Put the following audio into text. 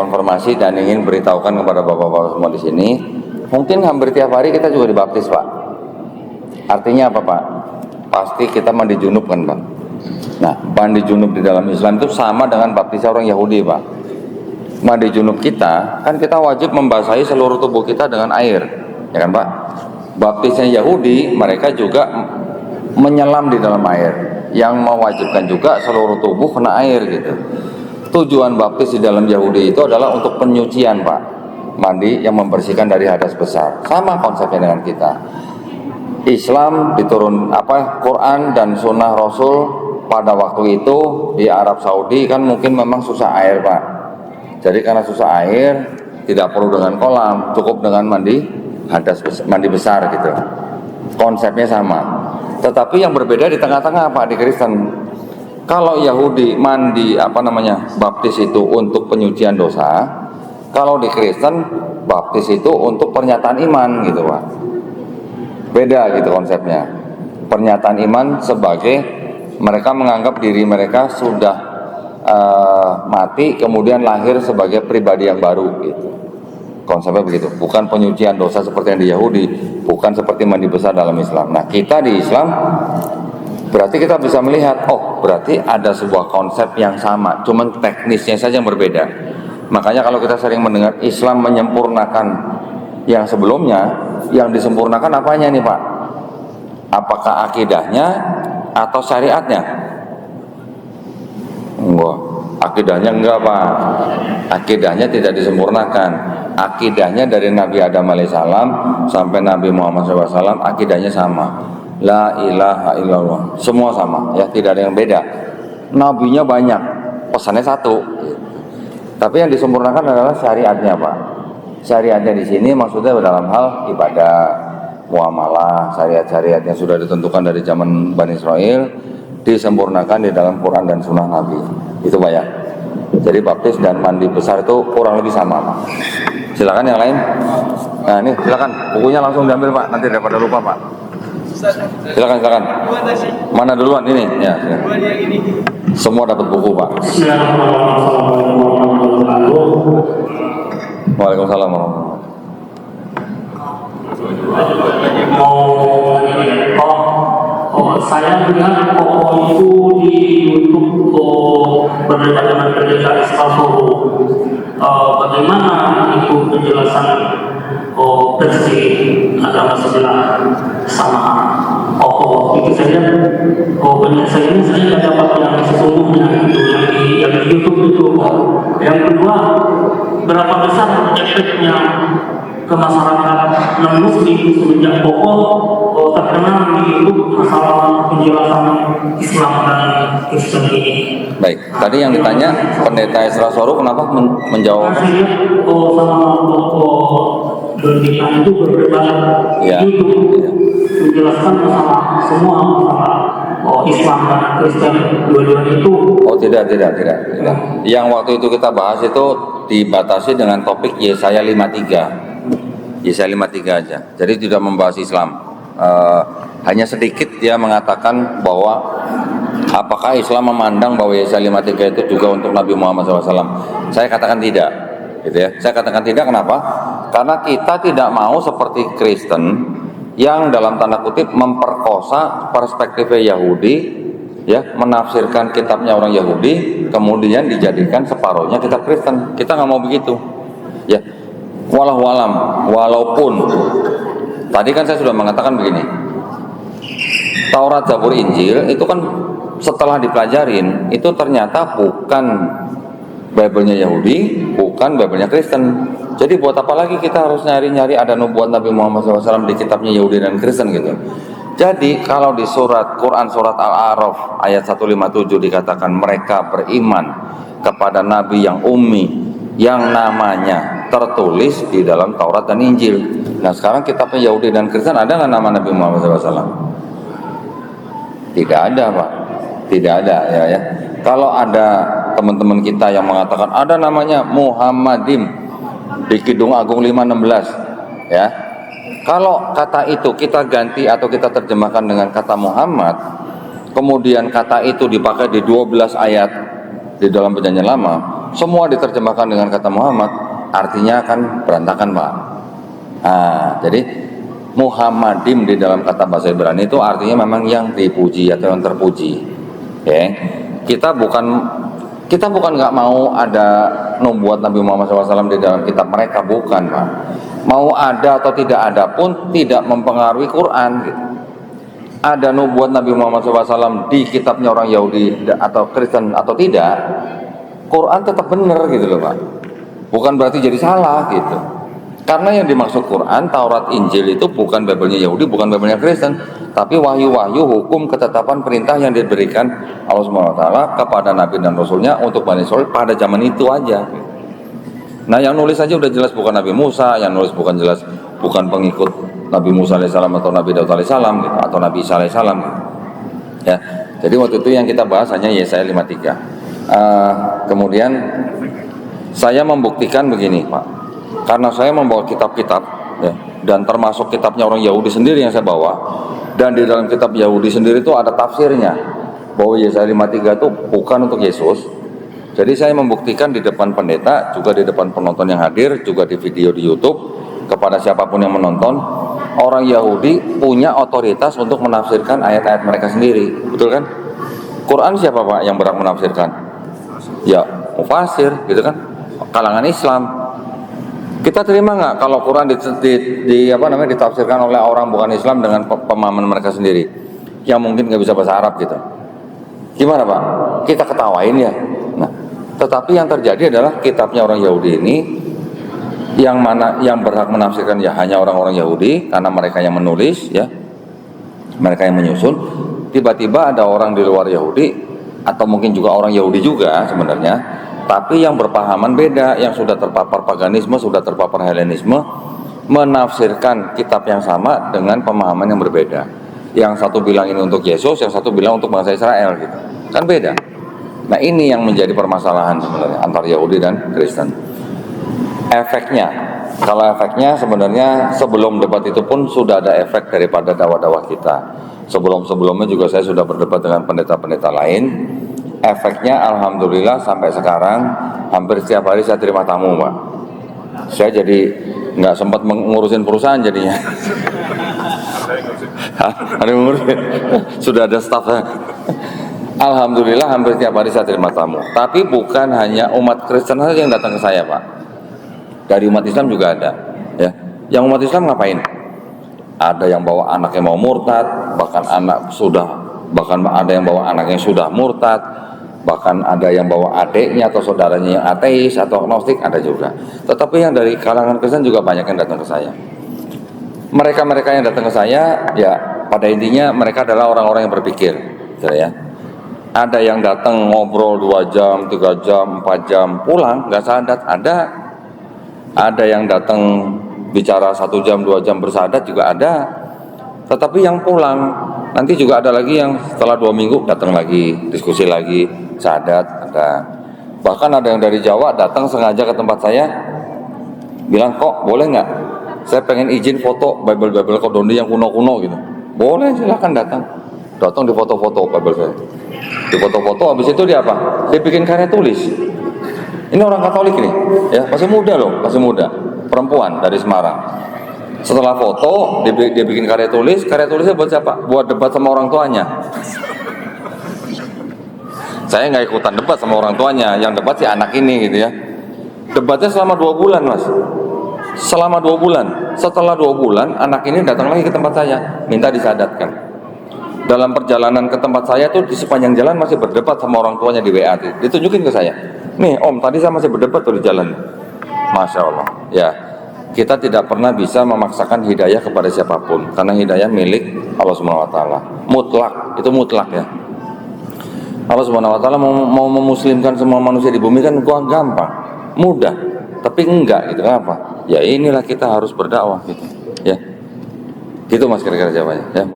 konfirmasi dan ingin beritahukan kepada bapak-bapak semua di sini. Mungkin hampir tiap hari kita juga dibaptis, Pak. Artinya apa, Pak? Pasti kita mandi junub kan, Pak. Nah, mandi junub di dalam Islam itu sama dengan baptis orang Yahudi, Pak. Mandi junub kita, kan kita wajib membasahi seluruh tubuh kita dengan air, ya kan, Pak? Baptisnya Yahudi, mereka juga menyelam di dalam air, yang mewajibkan juga seluruh tubuh kena air gitu. Tujuan baptis di dalam Yahudi itu adalah untuk penyucian, Pak. Mandi yang membersihkan dari hadas besar. Sama konsepnya dengan kita. Islam Quran dan sunnah Rasul pada waktu itu di Arab Saudi kan mungkin memang susah air, Pak. Jadi karena susah air, tidak perlu dengan kolam, cukup dengan mandi besar gitu. Konsepnya sama. Tetapi yang berbeda di tengah-tengah, Pak, di Kristen. Kalau Yahudi baptis itu untuk penyucian dosa, kalau di Kristen baptis itu untuk pernyataan iman gitu, Pak. Beda gitu konsepnya. Pernyataan iman sebagai mereka menganggap diri mereka sudah mati kemudian lahir sebagai pribadi yang baru gitu. Konsepnya begitu, bukan penyucian dosa seperti yang di Yahudi, bukan seperti mandi besar dalam Islam. Nah, kita di Islam berarti kita bisa melihat, oh berarti ada sebuah konsep yang sama, cuman teknisnya saja yang berbeda. Makanya kalau kita sering mendengar Islam menyempurnakan yang sebelumnya, yang disempurnakan apanya nih, Pak? Apakah akidahnya atau syariatnya? Enggak, akidahnya enggak, Pak. Akidahnya tidak disempurnakan. Akidahnya dari Nabi Adam alaihissalam sampai Nabi Muhammad SAW, akidahnya sama. La ilaha illallah. Semua sama, ya, tidak ada yang beda. Nabinya banyak, pesannya satu. Tapi yang disempurnakan adalah syariatnya, Pak. Syariatnya di sini maksudnya dalam hal ibadah, muamalah, syariat-syariat yang sudah ditentukan dari zaman Bani Israel disempurnakan di dalam Quran dan Sunnah Nabi. Itu, Pak, ya. Jadi baptis dan mandi besar itu kurang lebih sama, Pak. Silakan yang lain. Nah, ini silakan bukunya langsung diambil, Pak. Nanti daripada lupa, Pak. Silakan. Mana duluan ini? Ya. Semua dapat buku, Pak. Waalaikumsalam warahmatullahi wabarakatuh. Saya melihat Koko itu di YouTube berbeda dengan pendeta Islam. Bagaimana itu penjelasan versi agama sebelah sama Koko itu saja. Penjelasan ini saya tidak dapat yang sesungguhnya itu yang di YouTube itu. Yang kedua, berapa besar efeknya ke masyarakat non-muslim semenjak Koko terkenal di YouTube masalah penjelasan Islam dan Kristen ini. Baik, tadi yang ditanya pendeta Esra Soru kenapa menjawab? Saya lihat sama pendeta itu berbeda Ya. YouTube menjelaskan masalah semua masalah Islam dan Kristen dua-duanya itu. Oh tidak. Yang waktu itu kita bahas itu dibatasi dengan topik Yesaya 53. Yesaya 53 aja. Jadi tidak membahas Islam. Hanya sedikit dia mengatakan bahwa apakah Islam memandang bahwa Yesaya 53 itu juga untuk Nabi Muhammad SAW. Saya katakan tidak, gitu ya. Saya katakan tidak, kenapa? Karena kita tidak mau seperti Kristen yang dalam tanda kutip memperkosa perspektifnya Yahudi, ya, menafsirkan kitabnya orang Yahudi, kemudian dijadikan separuhnya kitab Kristen. Kita nggak mau begitu, ya. Walaupun tadi kan saya sudah mengatakan begini, Taurat, Zabur, Injil itu kan setelah dipelajarin itu ternyata bukan Bible-nya Yahudi, bukan Bible-nya Kristen. Jadi buat apa lagi kita harus nyari-nyari ada nubuat Nabi Muhammad SAW di kitabnya Yahudi dan Kristen gitu. Jadi kalau di Quran surat Al-A'raf ayat 157 dikatakan mereka beriman kepada Nabi yang ummi yang namanya tertulis di dalam Taurat dan Injil. Nah sekarang kitabnya Yahudi dan Kristen ada nggak nama Nabi Muhammad SAW? Tidak ada, Pak. Tidak ada, ya. Kalau ada teman-teman kita yang mengatakan ada namanya Muhammadim di Kidung Agung 516, ya. Kalau kata itu kita ganti atau kita terjemahkan dengan kata Muhammad, kemudian kata itu dipakai di 12 ayat di dalam Perjanjian Lama, semua diterjemahkan dengan kata Muhammad, artinya kan berantakan Pak. Jadi Muhammadim di dalam kata bahasa Ibrani itu artinya memang yang dipuji atau yang terpuji. Oke. Kita bukan nggak mau ada nubuat Nabi Muhammad SAW di dalam kitab mereka, bukan Pak. Mau ada atau tidak ada pun tidak mempengaruhi Quran gitu. Ada nubuat Nabi Muhammad SAW di kitabnya orang Yahudi atau Kristen atau tidak, Quran tetap benar gitu loh Pak. Bukan berarti jadi salah gitu. Karena yang dimaksud Quran, Taurat, Injil itu bukan Bible-nya Yahudi, bukan Bible-nya Kristen, tapi wahyu-wahyu, hukum, ketetapan, perintah yang diberikan Allah SWT kepada Nabi dan Rasulnya untuk Bani Israil pada zaman itu aja. Nah yang nulis aja udah jelas bukan Nabi Musa, yang nulis bukan jelas bukan pengikut Nabi Musa alaihissalam atau Nabi Daud alaihissalam gitu, atau Nabi Isa alaihissalam gitu. Ya, jadi waktu itu yang kita bahas hanya Yesaya 53. Kemudian saya membuktikan begini Pak. Karena saya membawa kitab-kitab ya, dan termasuk kitabnya orang Yahudi sendiri yang saya bawa, dan di dalam kitab Yahudi sendiri itu ada tafsirnya bahwa Yesaya 53 itu bukan untuk Yesus. Jadi saya membuktikan di depan pendeta, juga di depan penonton yang hadir, juga di video di YouTube, kepada siapapun yang menonton, orang Yahudi punya otoritas untuk menafsirkan ayat-ayat mereka sendiri, betul kan? Quran siapa Pak yang berhak menafsirkan? Ya mufasir gitu kan, kalangan Islam. Kita terima nggak kalau Quran ditafsirkan oleh orang bukan Islam dengan pemahaman mereka sendiri, yang mungkin nggak bisa bahasa Arab gitu? Gimana Pak? Kita ketawain ya. Nah, tetapi yang terjadi adalah kitabnya orang Yahudi ini, yang mana yang berhak menafsirkan ya hanya orang-orang Yahudi karena mereka yang menulis ya, mereka yang menyusun. Tiba-tiba ada orang di luar Yahudi atau mungkin juga orang Yahudi juga sebenarnya, tapi yang berpahaman beda, yang sudah terpapar paganisme, sudah terpapar Helenisme, menafsirkan kitab yang sama dengan pemahaman yang berbeda. Yang satu bilang ini untuk Yesus, yang satu bilang untuk bangsa Israel gitu. Kan beda. Nah ini yang menjadi permasalahan sebenarnya antar Yahudi dan Kristen. Efeknya, kalau efeknya sebenarnya sebelum debat itu pun sudah ada efek daripada dakwah-dakwah kita. Sebelum-sebelumnya juga saya sudah berdebat dengan pendeta-pendeta lain. Efeknya alhamdulillah sampai sekarang hampir setiap hari saya terima tamu Pak. Saya jadi nggak sempat mengurusin perusahaan jadinya. Ada yang ngurusin. Sudah ada staffnya. Alhamdulillah hampir setiap hari saya terima tamu. Tapi bukan hanya umat Kristen saja yang datang ke saya Pak. Dari umat Islam juga ada. Ya. Yang umat Islam ngapain? Ada yang bawa anaknya mau murtad, bahkan ada yang bawa anaknya sudah murtad, bahkan ada yang bawa adiknya atau saudaranya yang ateis atau agnostik, ada juga. Tetapi yang dari kalangan Kristen juga banyak yang datang ke saya. Mereka yang datang ke saya ya pada intinya mereka adalah orang-orang yang berpikir gitu ya. Ada yang datang ngobrol 2 jam, 3 jam, 4 jam, pulang nggak sadat. Ada yang datang bicara 1 jam, 2 jam bersadat juga ada. Tetapi yang pulang nanti juga ada lagi yang setelah 2 minggu datang lagi, diskusi lagi, sadat ada. Bahkan ada yang dari Jawa datang sengaja ke tempat saya, bilang kok boleh nggak? Saya pengen izin foto Bible Kodondi yang kuno-kuno gitu. Boleh, silakan datang. Datang di foto-foto Bible saya. Di foto-foto, habis itu dia apa? Dia bikin karya tulis. Ini orang Katolik nih, ya masih muda loh, masih muda, perempuan dari Semarang. Setelah foto, dia bikin karya tulisnya buat siapa? Buat debat sama orang tuanya. Saya nggak ikutan debat sama orang tuanya, yang debat si anak ini gitu ya. Debatnya selama 2 bulan Mas. Selama 2 bulan. Setelah 2 bulan, anak ini datang lagi ke tempat saya, minta disadatkan. Dalam perjalanan ke tempat saya tuh di sepanjang jalan masih berdebat sama orang tuanya di WA. Ditunjukin ke saya. Nih Om, tadi saya masih berdebat tuh di jalan. Masya Allah. Ya, kita tidak pernah bisa memaksakan hidayah kepada siapapun, karena hidayah milik Allah Subhanahu Wa Taala. Mutlak, itu mutlak ya. Allah Subhanahu Wa Taala mau memuslimkan semua manusia di bumi kan gampang, mudah. Tapi enggak gitu, kenapa? Ya inilah kita harus berdakwah gitu. Ya, gitu Mas kira-kira jawabannya. Ya.